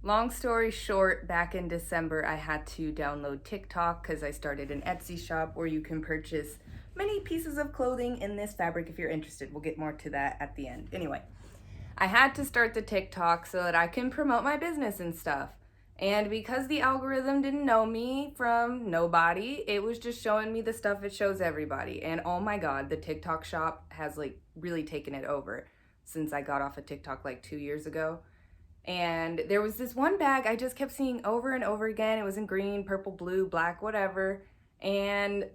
Long story short, back in December, I had to download TikTok because I started an Etsy shop where you can purchase many pieces of clothing in this fabric if you're interested. We'll get more to that at the end. Anyway, I had to start the TikTok so that I can promote my business and stuff. And because the algorithm didn't know me from nobody, it was just showing me the stuff it shows everybody. And oh my God, the TikTok shop has like really taken it over since I got off of TikTok like 2 years ago. And there was this one bag I just kept seeing over and over again. It was in green, purple, blue, black, whatever. And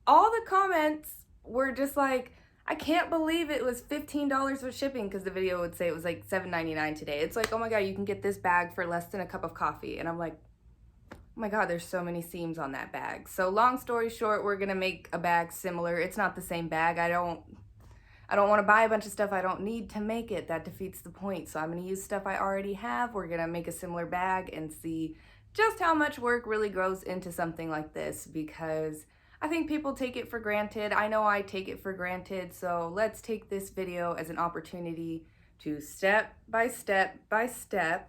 all the comments were just like, I can't believe it was $15 with shipping, because the video would say it was like $7.99 today. It's like, oh my God, you can get this bag for less than a cup of coffee. And I'm like, oh my God, there's so many seams on that bag. So long story short, we're gonna make a bag similar. It's not the same bag. I don't want to buy a bunch of stuff I don't need to make it. That defeats the point. So I'm going to use stuff I already have. We're going to make a similar bag and see just how much work really goes into something like this, because I think people take it for granted. I know I take it for granted. So let's take this video as an opportunity to step by step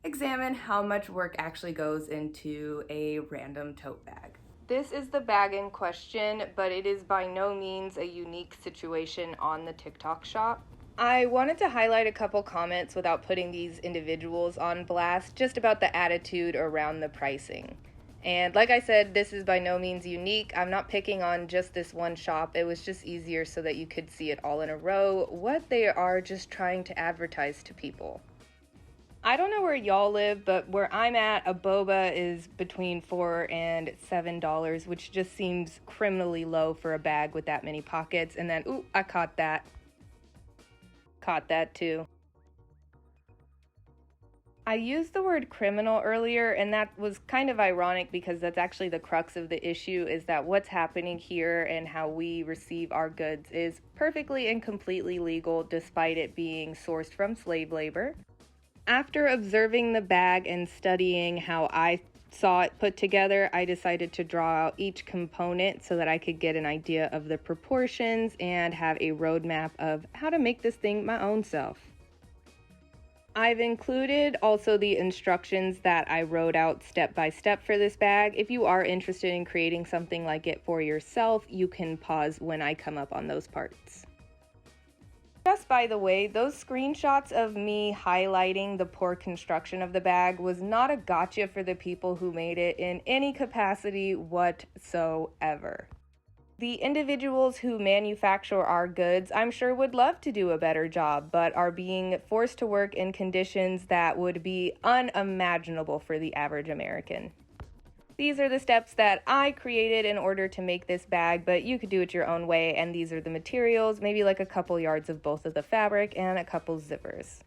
examine how much work actually goes into a random tote bag. This is the bag in question, but it is by no means a unique situation on the TikTok shop. I wanted to highlight a couple comments without putting these individuals on blast, just about the attitude around the pricing. And like I said, this is by no means unique. I'm not picking on just this one shop. It was just easier so that you could see it all in a row, what they are just trying to advertise to people. I don't know where y'all live, but where I'm at, a boba is between $4 and $7, which just seems criminally low for a bag with that many pockets. And then, ooh, I caught that. Caught that too. I used the word criminal earlier, and that was kind of ironic because that's actually the crux of the issue, is that what's happening here and how we receive our goods is perfectly and completely legal despite it being sourced from slave labor. After observing the bag and studying how I saw it put together, I decided to draw out each component so that I could get an idea of the proportions and have a roadmap of how to make this thing my own self. I've included also the instructions that I wrote out step by step for this bag. If you are interested in creating something like it for yourself, you can pause when I come up on those parts. Just by the way, those screenshots of me highlighting the poor construction of the bag was not a gotcha for the people who made it in any capacity whatsoever. The individuals who manufacture our goods, I'm sure, would love to do a better job, but are being forced to work in conditions that would be unimaginable for the average American. These are the steps that I created in order to make this bag, but you could do it your own way, and these are the materials, maybe like a couple yards of both of the fabric and a couple zippers.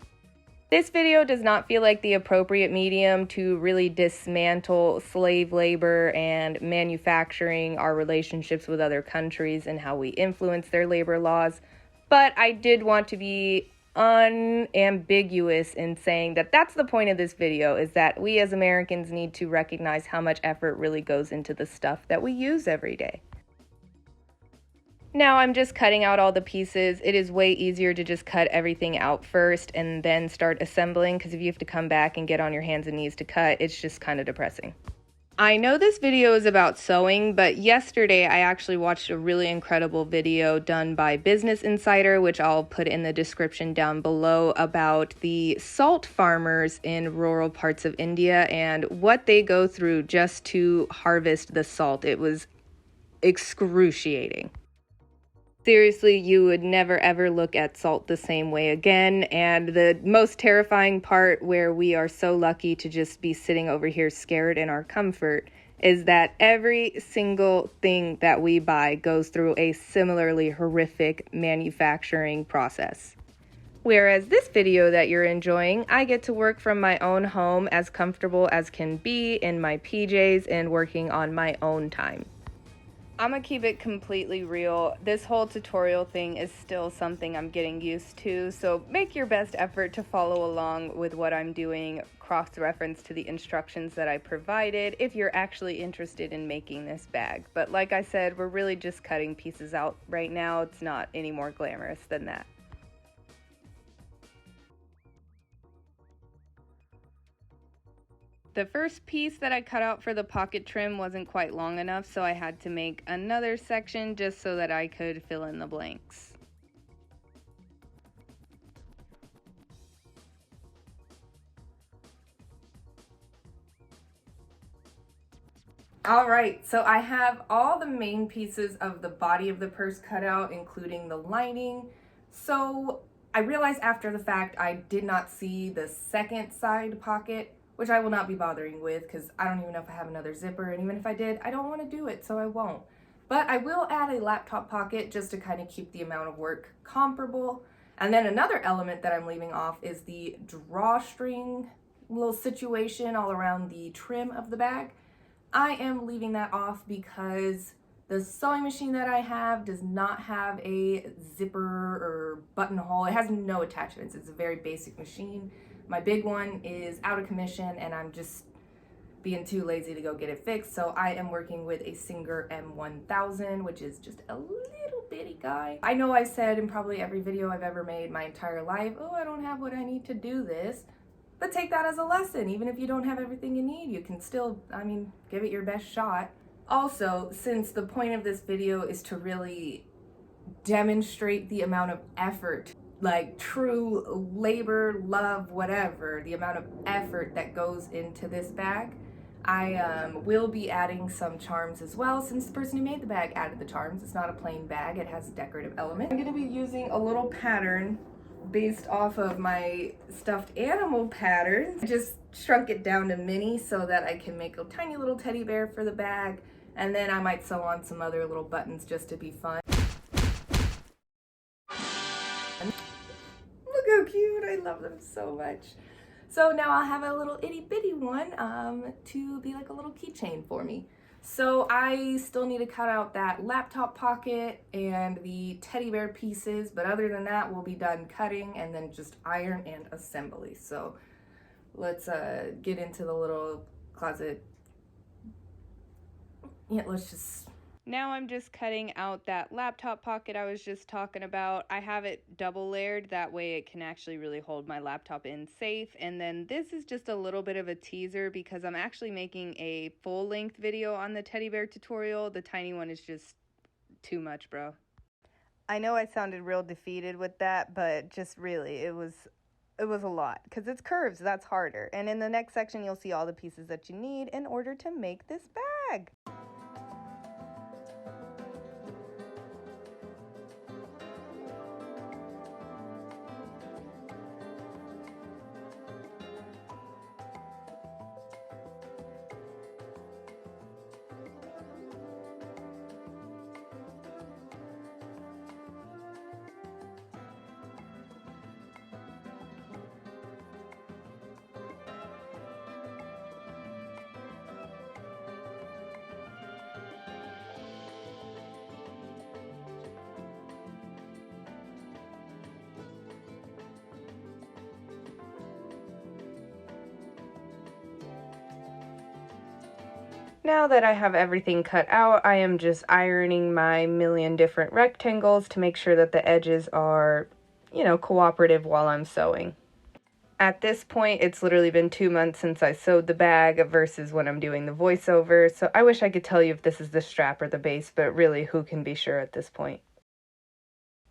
This video does not feel like the appropriate medium to really dismantle slave labor and manufacturing, our relationships with other countries and how we influence their labor laws, but I did want to be unambiguous in saying that that's the point of this video, is that we as Americans need to recognize how much effort really goes into the stuff that we use every day. Now I'm just cutting out all the pieces. It is way easier to just cut everything out first and then start assembling, because if you have to come back and get on your hands and knees to cut, it's just kind of depressing. I know this video is about sewing, but yesterday I actually watched a really incredible video done by Business Insider, which I'll put in the description down below, about the salt farmers in rural parts of India and what they go through just to harvest the salt. It was excruciating. Seriously, you would never ever look at salt the same way again. And the most terrifying part, where we are so lucky to just be sitting over here scared in our comfort, is that every single thing that we buy goes through a similarly horrific manufacturing process. Whereas this video that you're enjoying, I get to work from my own home, as comfortable as can be, in my PJs and working on my own time. I'm gonna keep it completely real. This whole tutorial thing is still something I'm getting used to, so make your best effort to follow along with what I'm doing, cross-reference to the instructions that I provided if you're actually interested in making this bag. But like I said, we're really just cutting pieces out right now. It's not any more glamorous than that. The first piece that I cut out for the pocket trim wasn't quite long enough, so I had to make another section just so that I could fill in the blanks. Alright, so I have all the main pieces of the body of the purse cut out, including the lining. So I realized after the fact I did not see the second side pocket, which I will not be bothering with because I don't even know if I have another zipper, and even if I did, I don't want to do it, so I won't. But I will add a laptop pocket just to kind of keep the amount of work comparable. And then another element that I'm leaving off is the drawstring little situation all around the trim of the bag. I am leaving that off because the sewing machine that I have does not have a zipper or buttonhole. It has no attachments. It's a very basic machine. My big one is out of commission and I'm just being too lazy to go get it fixed. So I am working with a Singer M1000, which is just a little bitty guy. I know I said in probably every video I've ever made my entire life, oh, I don't have what I need to do this. But take that as a lesson. Even if you don't have everything you need, you can still, give it your best shot. Also, since the point of this video is to really demonstrate the amount of effort, like true labor, love, whatever, the amount of effort that goes into this bag, I will be adding some charms as well, since the person who made the bag added the charms. It's not a plain bag, it has decorative elements. I'm going to be using a little pattern based off of my stuffed animal pattern. I just shrunk it down to mini so that I can make a tiny little teddy bear for the bag, and then I might sew on some other little buttons just to be fun. Look how cute, I love them so much. So now I'll have a little itty bitty one to be like a little keychain for me. So I still need to cut out that laptop pocket and the teddy bear pieces, but other than that, we'll be done cutting and then just iron and assembly. So let's get into the little closet. Yeah, let's just... Now I'm just cutting out that laptop pocket I was just talking about. I have it double layered, that way it can actually really hold my laptop in safe. And then this is just a little bit of a teaser because I'm actually making a full-length video on the teddy bear tutorial. The tiny one is just too much, bro. I know I sounded real defeated with that, but just really, it was a lot because it's curves, that's harder. And in the next section, you'll see all the pieces that you need in order to make this bag. Now that I have everything cut out, I am just ironing my million different rectangles to make sure that the edges are, cooperative while I'm sewing. At this point, it's literally been 2 months since I sewed the bag versus when I'm doing the voiceover, so I wish I could tell you if this is the strap or the base, but really, who can be sure at this point?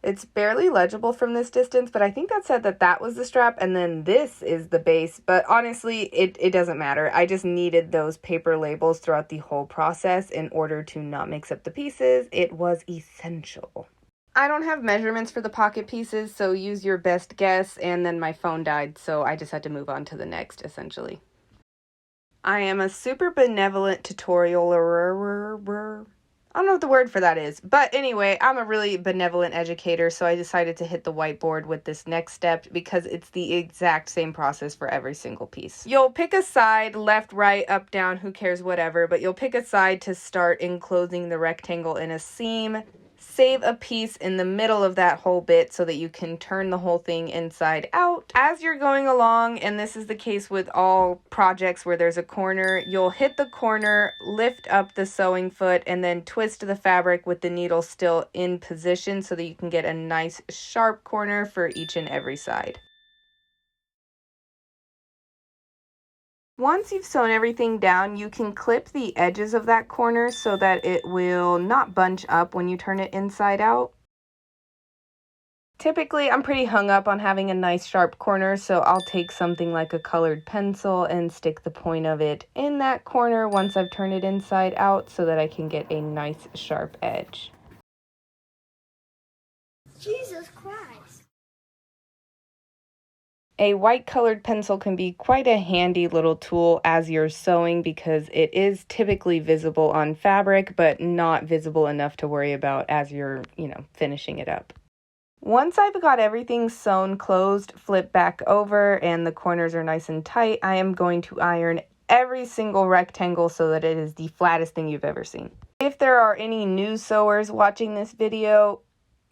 It's barely legible from this distance, but I think that said that was the strap and then this is the base. But honestly, it doesn't matter. I just needed those paper labels throughout the whole process in order to not mix up the pieces. It was essential. I don't have measurements for the pocket pieces, so use your best guess. And then my phone died, so I just had to move on to the next, essentially. I am a super benevolent tutorialer. I don't know what the word for that is, but anyway, I'm a really benevolent educator, so I decided to hit the whiteboard with this next step because it's the exact same process for every single piece. You'll pick a side, left, right, up, down, who cares, whatever, but you'll pick a side to start enclosing the rectangle in a seam. Save a piece in the middle of that whole bit so that you can turn the whole thing inside out. As you're going along, and this is the case with all projects where there's a corner, you'll hit the corner, lift up the sewing foot, and then twist the fabric with the needle still in position so that you can get a nice sharp corner for each and every side. Once you've sewn everything down, you can clip the edges of that corner so that it will not bunch up when you turn it inside out. Typically, I'm pretty hung up on having a nice sharp corner, so I'll take something like a colored pencil and stick the point of it in that corner once I've turned it inside out so that I can get a nice sharp edge. Jesus Christ. A white colored pencil can be quite a handy little tool as you're sewing because it is typically visible on fabric, but not visible enough to worry about as you're, finishing it up. Once I've got everything sewn closed, flip back over, and the corners are nice and tight, I am going to iron every single rectangle so that it is the flattest thing you've ever seen. If there are any new sewers watching this video,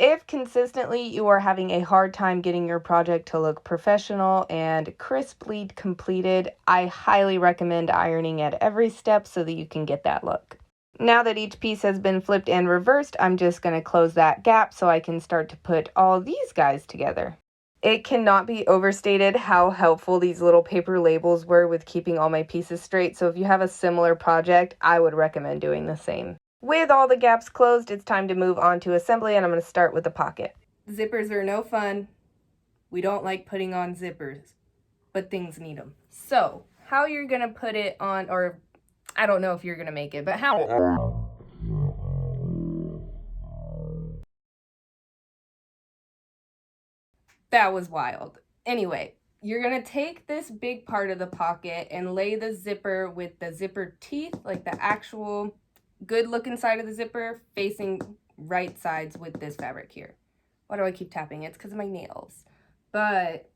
if consistently you are having a hard time getting your project to look professional and crisply completed, I highly recommend ironing at every step so that you can get that look. Now that each piece has been flipped and reversed, I'm just going to close that gap so I can start to put all these guys together. It cannot be overstated how helpful these little paper labels were with keeping all my pieces straight, so if you have a similar project, I would recommend doing the same. With all the gaps closed, it's time to move on to assembly, and I'm going to start with the pocket. Zippers are no fun. We don't like putting on zippers, but things need them. So, how you're going to put it on, or I don't know if you're going to make it, but how? That was wild. Anyway, you're going to take this big part of the pocket and lay the zipper with the zipper teeth, like the actual good looking side of the zipper, facing right sides with this fabric here. Why do I keep tapping? It's because of my nails. But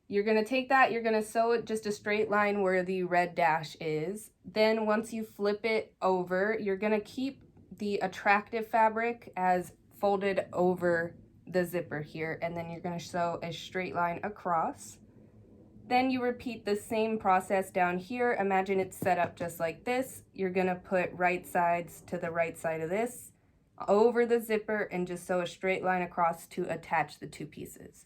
you're going to take that, you're going to sew it just a straight line where the red dash is. Then once you flip it over, you're going to keep the attractive fabric as folded over the zipper here, and then you're going to sew a straight line across. Then you repeat the same process down here. Imagine it's set up just like this. You're going to put right sides to the right side of this over the zipper and just sew a straight line across to attach the two pieces.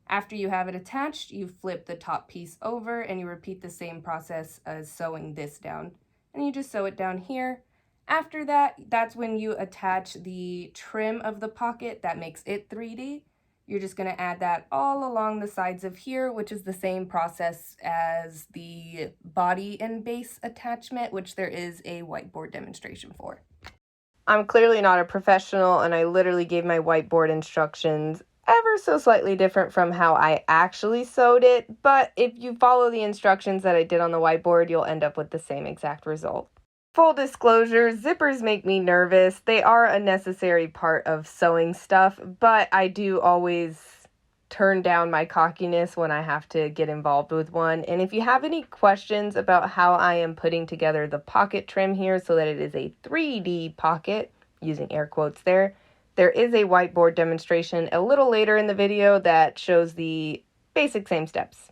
After you have it attached, you flip the top piece over and you repeat the same process as sewing this down. And you just sew it down here. After that, that's when you attach the trim of the pocket that makes it 3D. You're just going to add that all along the sides of here, which is the same process as the body and base attachment, which there is a whiteboard demonstration for. I'm clearly not a professional, and I literally gave my whiteboard instructions ever so slightly different from how I actually sewed it, but if you follow the instructions that I did on the whiteboard, you'll end up with the same exact result. Full disclosure, zippers make me nervous. They are a necessary part of sewing stuff, but I do always turn down my cockiness when I have to get involved with one. And if you have any questions about how I am putting together the pocket trim here so that it is a 3D pocket, using air quotes there is a whiteboard demonstration a little later in the video that shows the basic same steps.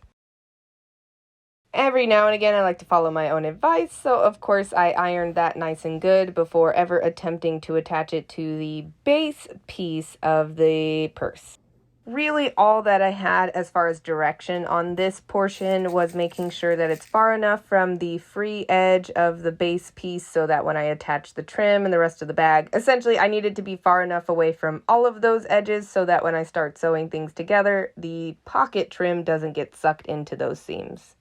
Every now and again, I like to follow my own advice, so of course I ironed that nice and good before ever attempting to attach it to the base piece of the purse. Really, all that I had as far as direction on this portion was making sure that it's far enough from the free edge of the base piece so that when I attach the trim and the rest of the bag, essentially I needed to be far enough away from all of those edges so that when I start sewing things together, the pocket trim doesn't get sucked into those seams.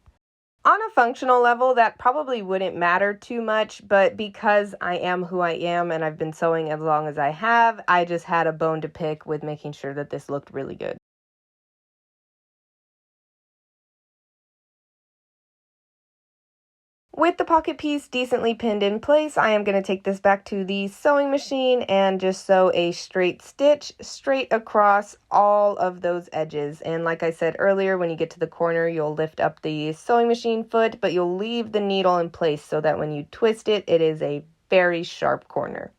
On a functional level, that probably wouldn't matter too much, but because I am who I am and I've been sewing as long as I have, I just had a bone to pick with making sure that this looked really good. With the pocket piece decently pinned in place, I am going to take this back to the sewing machine and just sew a straight stitch straight across all of those edges. And like I said earlier, when you get to the corner, you'll lift up the sewing machine foot, but you'll leave the needle in place so that when you twist it, it is a very sharp corner.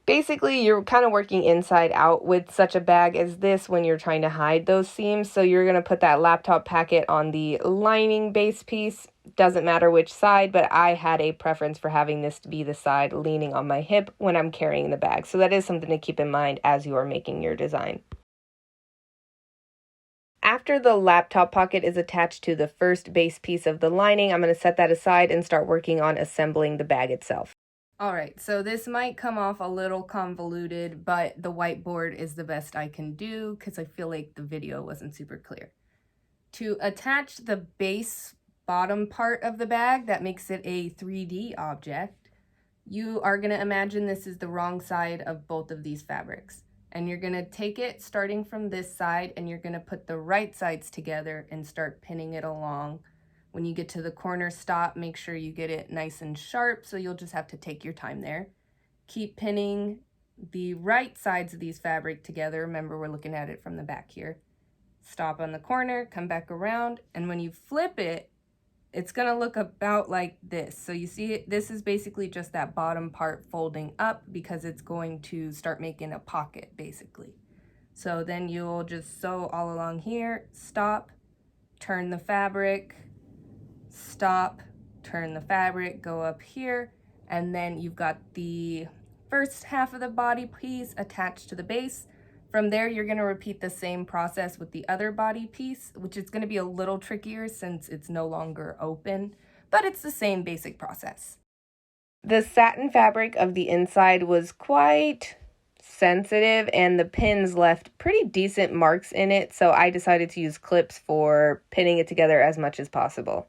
Basically, you're kind of working inside out with such a bag as this when you're trying to hide those seams. So you're going to put that laptop packet on the lining base piece. Doesn't matter which side, but I had a preference for having this to be the side leaning on my hip when I'm carrying the bag. So that is something to keep in mind as you are making your design. After the laptop pocket is attached to the first base piece of the lining, I'm going to set that aside and start working on assembling the bag itself. Alright, so this might come off a little convoluted, but the whiteboard is the best I can do because I feel like the video wasn't super clear. To attach the base bottom part of the bag that makes it a 3D object, you are going to imagine this is the wrong side of both of these fabrics. And you're going to take it starting from this side and you're going to put the right sides together and start pinning it along. When you get to the corner, stop, make sure you get it nice and sharp, so you'll just have to take your time there. Keep pinning the right sides of these fabric together. Remember, we're looking at it from the back here. Stop on the corner, come back around, and when you flip it, it's gonna look about like this. So you see it, this is basically just that bottom part folding up because it's going to start making a pocket basically. So then you'll just sew all along here, stop, turn the fabric, stop, turn the fabric, go up here, and then you've got the first half of the body piece attached to the base. From there, you're going to repeat the same process with the other body piece, which is going to be a little trickier since it's no longer open, but it's the same basic process. The satin fabric of the inside was quite sensitive and the pins left pretty decent marks in it, so I decided to use clips for pinning it together as much as possible.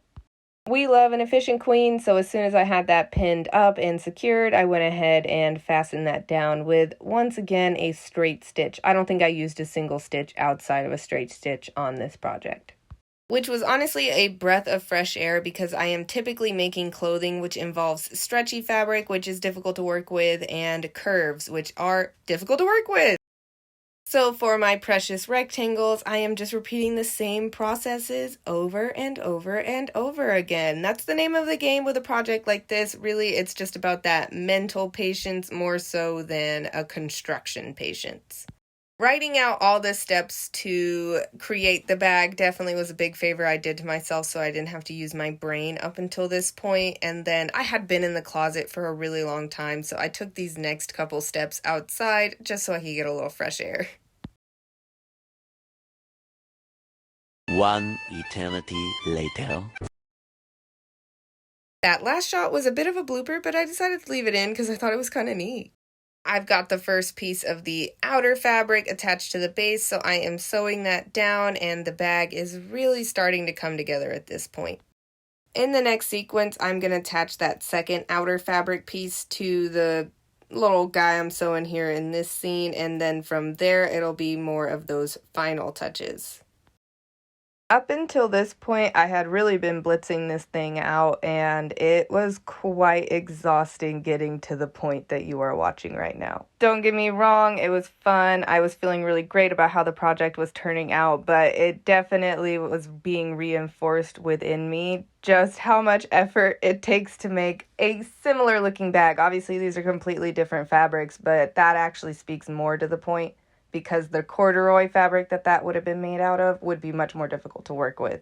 We love an efficient queen, so as soon as I had that pinned up and secured, I went ahead and fastened that down with, once again, a straight stitch. I don't think I used a single stitch outside of a straight stitch on this project. Which was honestly a breath of fresh air because I am typically making clothing which involves stretchy fabric, which is difficult to work with, and curves, which are difficult to work with. So for my precious rectangles, I am just repeating the same processes over and over and over again. That's the name of the game with a project like this. Really, it's just about that mental patience more so than a construction patience. Writing out all the steps to create the bag definitely was a big favor I did to myself so I didn't have to use my brain up until this point. And then I had been in the closet for a really long time, so I took these next couple steps outside just so I could get a little fresh air. One eternity later. That last shot was a bit of a blooper, but I decided to leave it in because I thought it was kind of neat. I've got the first piece of the outer fabric attached to the base, so I am sewing that down, and the bag is really starting to come together at this point. In the next sequence, I'm going to attach that second outer fabric piece to the little guy I'm sewing here in this scene, and then from there, it'll be more of those final touches. Up until this point, I had really been blitzing this thing out, and it was quite exhausting getting to the point that you are watching right now. Don't get me wrong, it was fun. I was feeling really great about how the project was turning out, but it definitely was being reinforced within me just how much effort it takes to make a similar looking bag. Obviously, these are completely different fabrics, but that actually speaks more to the point, because the corduroy fabric that would have been made out of would be much more difficult to work with.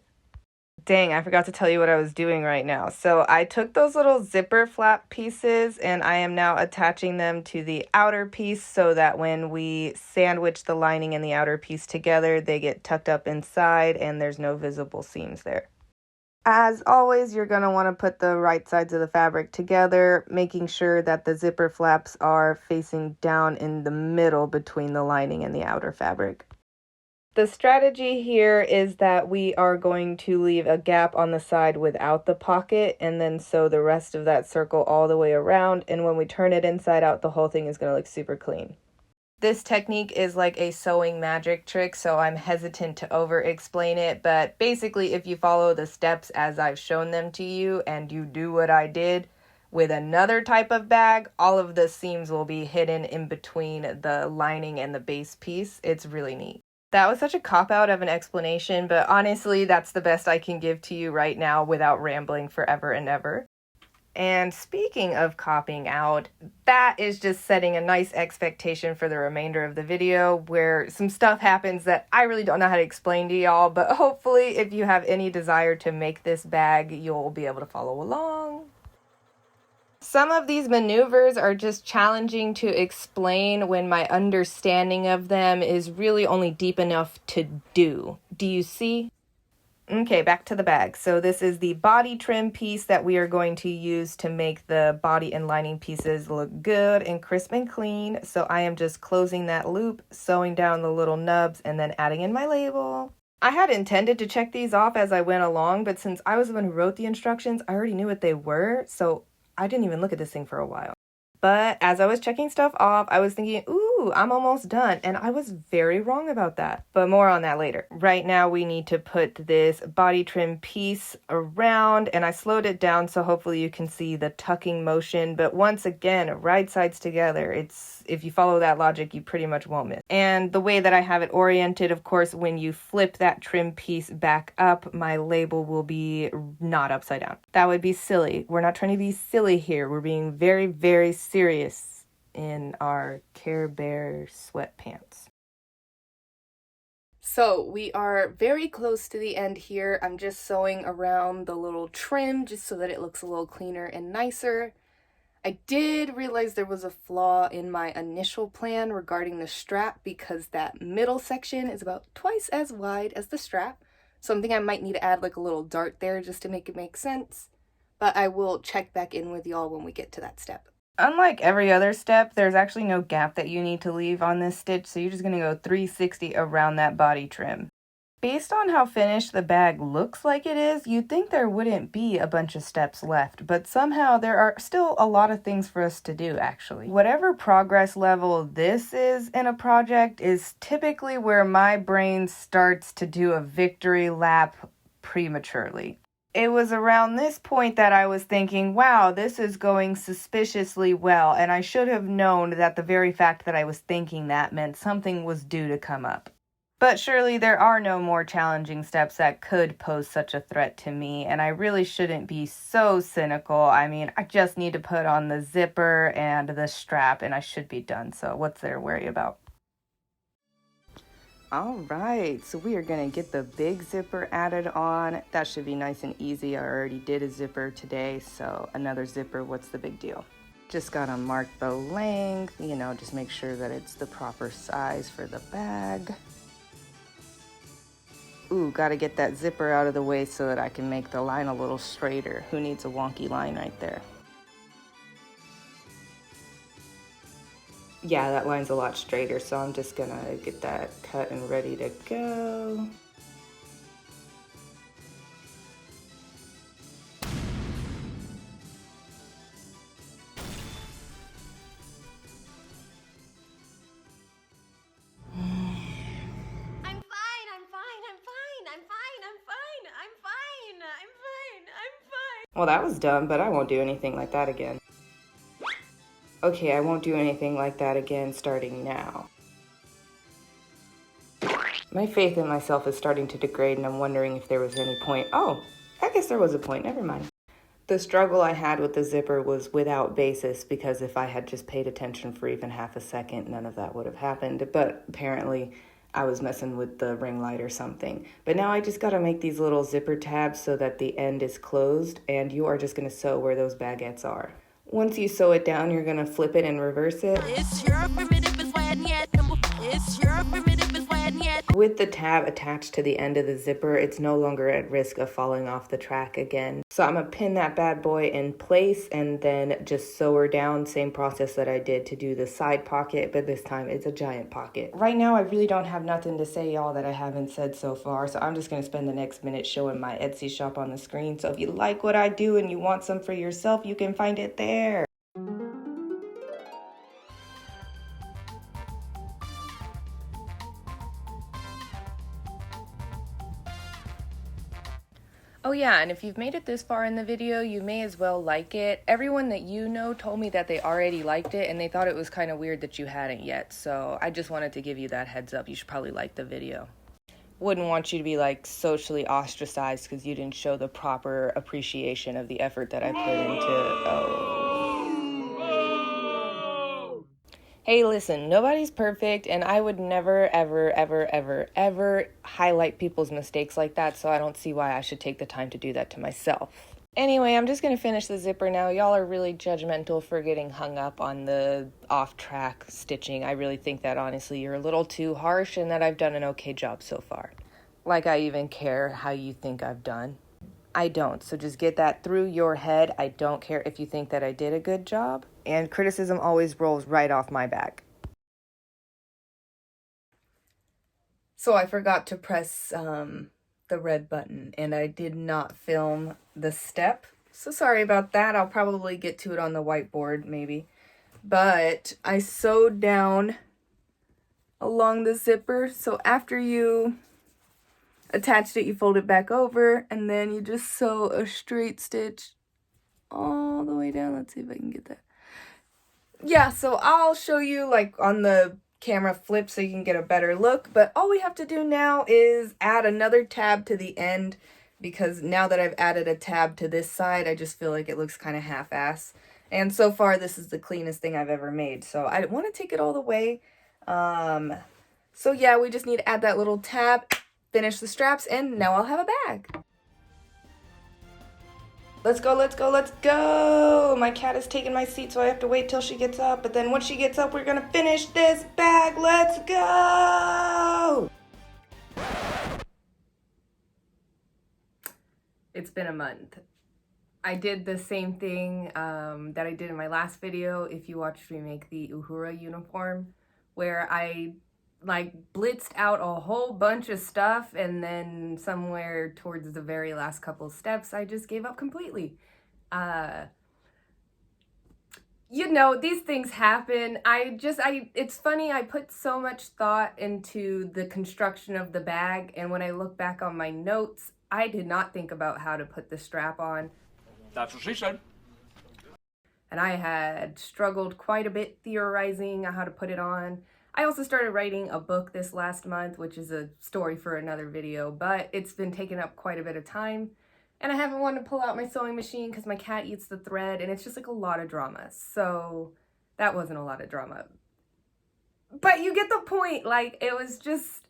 Dang, I forgot to tell you what I was doing right now. So I took those little zipper flap pieces and I am now attaching them to the outer piece so that when we sandwich the lining and the outer piece together, they get tucked up inside and there's no visible seams there. As always, you're going to want to put the right sides of the fabric together, making sure that the zipper flaps are facing down in the middle between the lining and the outer fabric. The strategy here is that we are going to leave a gap on the side without the pocket and then sew the rest of that circle all the way around, and when we turn it inside out, the whole thing is going to look super clean. This technique is like a sewing magic trick, so I'm hesitant to over-explain it, but basically if you follow the steps as I've shown them to you and you do what I did with another type of bag, all of the seams will be hidden in between the lining and the base piece. It's really neat. That was such a cop-out of an explanation, but honestly, that's the best I can give to you right now without rambling forever and ever. And speaking of copying out, that is just setting a nice expectation for the remainder of the video where some stuff happens that I really don't know how to explain to y'all, but hopefully if you have any desire to make this bag, you'll be able to follow along. Some of these maneuvers are just challenging to explain when my understanding of them is really only deep enough to do. Do you see? Okay, back to the bag. So this is the body trim piece that we are going to use to make the body and lining pieces look good and crisp and clean. So I am just closing that loop, sewing down the little nubs, and then adding in my label. I had intended to check these off as I went along, but since I was the one who wrote the instructions, I already knew what they were, so I didn't even look at this thing for a while. But as I was checking stuff off, I was thinking, ooh, I'm almost done. And I was very wrong about that. But more on that later. Right now, we need to put this body trim piece around. And I slowed it down so hopefully you can see the tucking motion. But once again, right sides together. If you follow that logic, you pretty much won't miss. And the way that I have it oriented, of course, when you flip that trim piece back up, my label will be not upside down. That would be silly. We're not trying to be silly here. We're being very, very serious in our Care Bear sweatpants. So we are very close to the end here. I'm just sewing around the little trim just so that it looks a little cleaner and nicer. I did realize there was a flaw in my initial plan regarding the strap because that middle section is about twice as wide as the strap. So I'm thinking I might need to add like a little dart there just to make it make sense. But I will check back in with y'all when we get to that step. Unlike every other step, there's actually no gap that you need to leave on this stitch, so you're just going to go 360 around that body trim. Based on how finished the bag looks like it is, you'd think there wouldn't be a bunch of steps left, but somehow there are still a lot of things for us to do, actually. Whatever progress level this is in a project is typically where my brain starts to do a victory lap prematurely. It was around this point that I was thinking, wow, this is going suspiciously well, and I should have known that the very fact that I was thinking that meant something was due to come up. But surely there are no more challenging steps that could pose such a threat to me, and I really shouldn't be so cynical. I mean, I just need to put on the zipper and the strap, and I should be done, so what's there to worry about? All right, so we are going to get the big zipper added on. That should be nice and easy. I already did a zipper today, so another zipper, what's the big deal? Just got to mark the length, just make sure that it's the proper size for the bag. Ooh, got to get that zipper out of the way so that I can make the line a little straighter. Who needs a wonky line right there? Yeah, that line's a lot straighter, so I'm just gonna get that cut and ready to go. Well, that was dumb, but I won't do anything like that again. Okay, I won't do anything like that again starting now. My faith in myself is starting to degrade, and I'm wondering if there was any point. Oh, I guess there was a point, never mind. The struggle I had with the zipper was without basis, because if I had just paid attention for even half a second, none of that would have happened. But apparently, I was messing with the ring light or something. But now I just gotta make these little zipper tabs so that the end is closed, and you are just gonna sew where those baguettes are. Once you sew it down, you're gonna flip it and reverse it. With the tab attached to the end of the zipper, it's no longer at risk of falling off the track again. So I'm gonna pin that bad boy in place and then just sew her down. Same process that I did to do the side pocket, but this time it's a giant pocket. Right now, I really don't have nothing to say, y'all, that I haven't said so far. So I'm just gonna spend the next minute showing my Etsy shop on the screen. So if you like what I do and you want some for yourself, you can find it there. Oh yeah, and if you've made it this far in the video, you may as well like it. Everyone that you know told me that they already liked it, and they thought it was kind of weird that you hadn't yet, so I just wanted to give you that heads up. You should probably like the video. Wouldn't want you to be like socially ostracized because you didn't show the proper appreciation of the effort that I put into... Hey, listen, nobody's perfect, and I would never, ever, ever, ever, ever highlight people's mistakes like that, so I don't see why I should take the time to do that to myself. Anyway, I'm just going to finish the zipper now. Y'all are really judgmental for getting hung up on the off-track stitching. I really think that, honestly, you're a little too harsh and that I've done an okay job so far. Like I even care how you think I've done. I don't, so just get that through your head. I don't care if you think that I did a good job, and criticism always rolls right off my back. So I forgot to press the red button, and I did not film the step. So sorry about that. I'll probably get to it on the whiteboard, maybe. But I sewed down along the zipper, so after you attached it, you fold it back over, and then you just sew a straight stitch all the way down. Let's see if I can get that. Yeah, so I'll show you like on the camera flip so you can get a better look, but all we have to do now is add another tab to the end, because now that I've added a tab to this side, I just feel like it looks kind of half-ass. And so far, this is the cleanest thing I've ever made, so I want to take it all the way. So yeah, we just need to add that little tab, finish the straps, and now I'll have a bag. Let's go, let's go, let's go! My cat is taking my seat, so I have to wait till she gets up. But then once she gets up, we're gonna finish this bag. Let's go! It's been a month. I did the same thing that I did in my last video, if you watched me make the Uhura uniform, where I like blitzed out a whole bunch of stuff, and then somewhere towards the very last couple steps I just gave up completely. You know, these things happen. It's funny, I put so much thought into the construction of the bag, and when I look back on my notes, I did not think about how to put the strap on. That's what she said. And I had struggled quite a bit theorizing on how to put it on. I also started writing a book this last month, which is a story for another video, but it's been taking up quite a bit of time. And I haven't wanted to pull out my sewing machine because my cat eats the thread, and it's just like a lot of drama. So that wasn't a lot of drama. But you get the point. Like, it was just,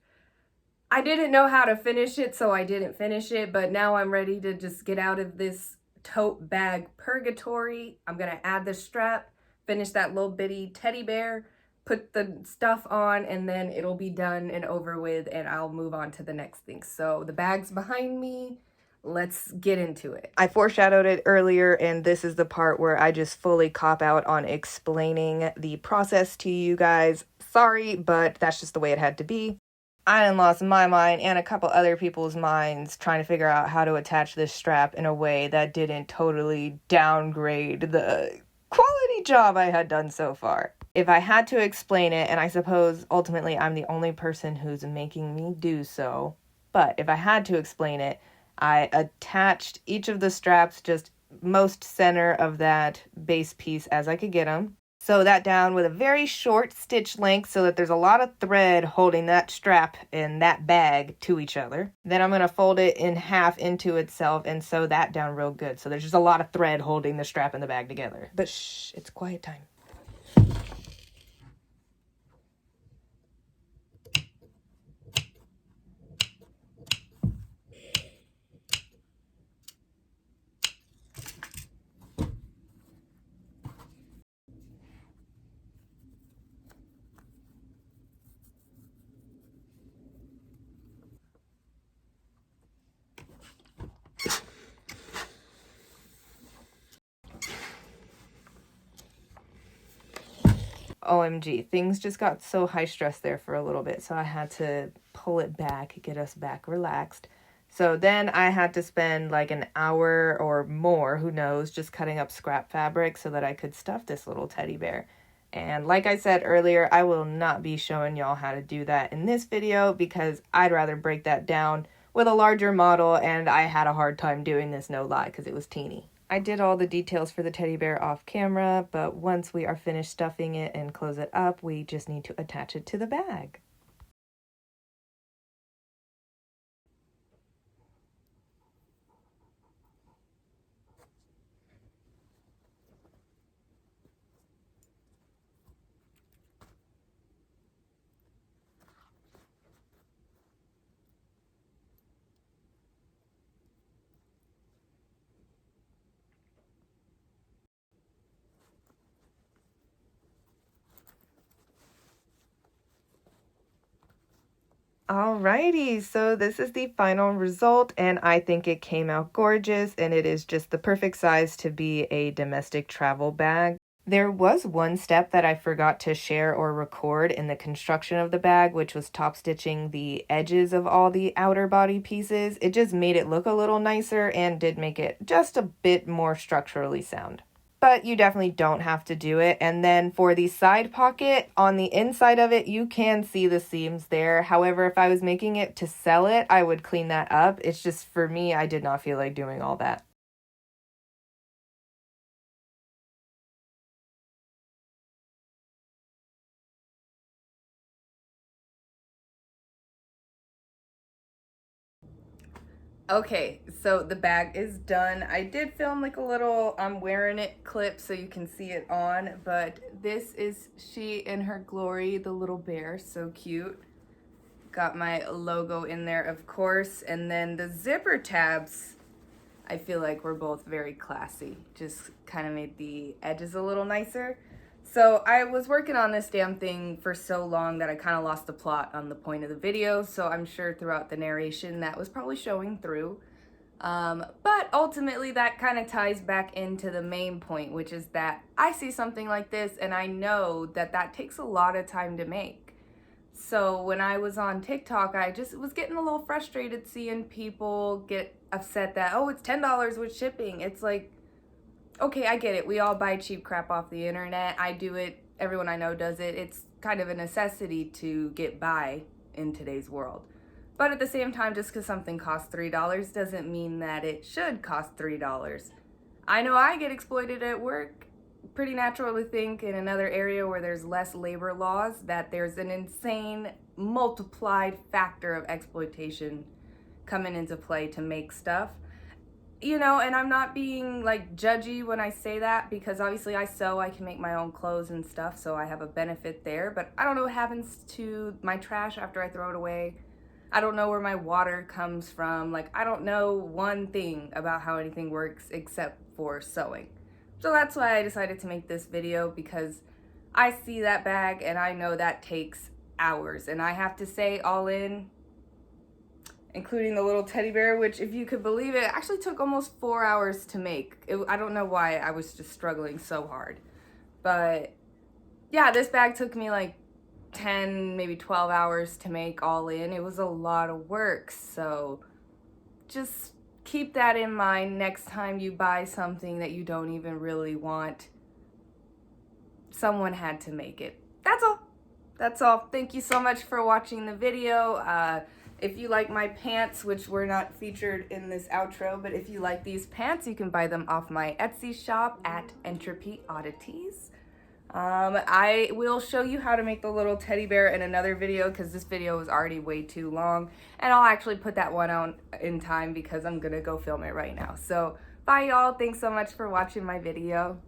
I didn't know how to finish it, so I didn't finish it. But now I'm ready to just get out of this tote bag purgatory. I'm going to add the strap, finish that little bitty teddy bear, put the stuff on, and then it'll be done and over with, and I'll move on to the next thing. So the bag's behind me. Let's get into it. I foreshadowed it earlier, and this is the part where I just fully cop out on explaining the process to you guys. Sorry, but that's just the way it had to be. I done lost my mind and a couple other people's minds trying to figure out how to attach this strap in a way that didn't totally downgrade the quality job I had done so far. If I had to explain it, and I suppose ultimately I'm the only person who's making me do so, but if I had to explain it, I attached each of the straps just most center of that base piece as I could get them. Sew that down with a very short stitch length so that there's a lot of thread holding that strap and that bag to each other. Then I'm going to fold it in half into itself and sew that down real good. So there's just a lot of thread holding the strap and the bag together. But shh, it's quiet time. OMG, things just got so high stress there for a little bit, so I had to pull it back, get us back relaxed. So then I had to spend like an hour or more, who knows, just cutting up scrap fabric so that I could stuff this little teddy bear. And like I said earlier, I will not be showing y'all how to do that in this video because I'd rather break that down with a larger model, and I had a hard time doing this, no lie, because it was teeny. I did all the details for the teddy bear off camera, but once we are finished stuffing it and close it up, we just need to attach it to the bag. Alrighty, so this is the final result, and I think it came out gorgeous, and it is just the perfect size to be a domestic travel bag. There was one step that I forgot to share or record in the construction of the bag, which was top stitching the edges of all the outer body pieces. It just made it look a little nicer and did make it just a bit more structurally sound. But you definitely don't have to do it. And then for the side pocket, on the inside of it, you can see the seams there. However, if I was making it to sell it, I would clean that up. It's just, for me, I did not feel like doing all that. Okay, so the bag is done. I did film like a little I'm wearing it clip so you can see it on, but this is she in her glory, the little bear, so cute. Got my logo in there, of course, and then the zipper tabs, I feel like were both very classy. Just kind of made the edges a little nicer. So I was working on this damn thing for so long that I kind of lost the plot on the point of the video, so I'm sure throughout the narration that was probably showing through. But ultimately that kind of ties back into the main point, which is that I see something like this and I know that that takes a lot of time to make. So when I was on TikTok, I just was getting a little frustrated seeing people get upset that, oh, it's $10 with shipping. It's like, okay, I get it. We all buy cheap crap off the internet. I do it. Everyone I know does it. It's kind of a necessity to get by in today's world. But at the same time, just because something costs $3 doesn't mean that it should cost $3. I know I get exploited at work. Pretty natural to think in another area where there's less labor laws that there's an insane multiplied factor of exploitation coming into play to make stuff. You know, and I'm not being like judgy when I say that, because obviously I sew, I can make my own clothes and stuff, so I have a benefit there, but I don't know what happens to my trash after I throw it away. I don't know where my water comes from. Like, I don't know one thing about how anything works except for sewing. So that's why I decided to make this video, because I see that bag and I know that takes hours, and I have to say, all in, including the little teddy bear, which, if you could believe it, actually took almost 4 hours to make. I don't know why I was just struggling so hard. But yeah, this bag took me like 10, maybe 12 hours to make all in. It was a lot of work. So just keep that in mind next time you buy something that you don't even really want. Someone had to make it. That's all. That's all. Thank you so much for watching the video. If you like my pants, which were not featured in this outro, but if you like these pants, you can buy them off my Etsy shop at Entropy Oddities. I will show you how to make the little teddy bear in another video, because this video was already way too long, and I'll actually put that one out in time because I'm gonna go film it right now. So bye y'all. Thanks so much for watching my video.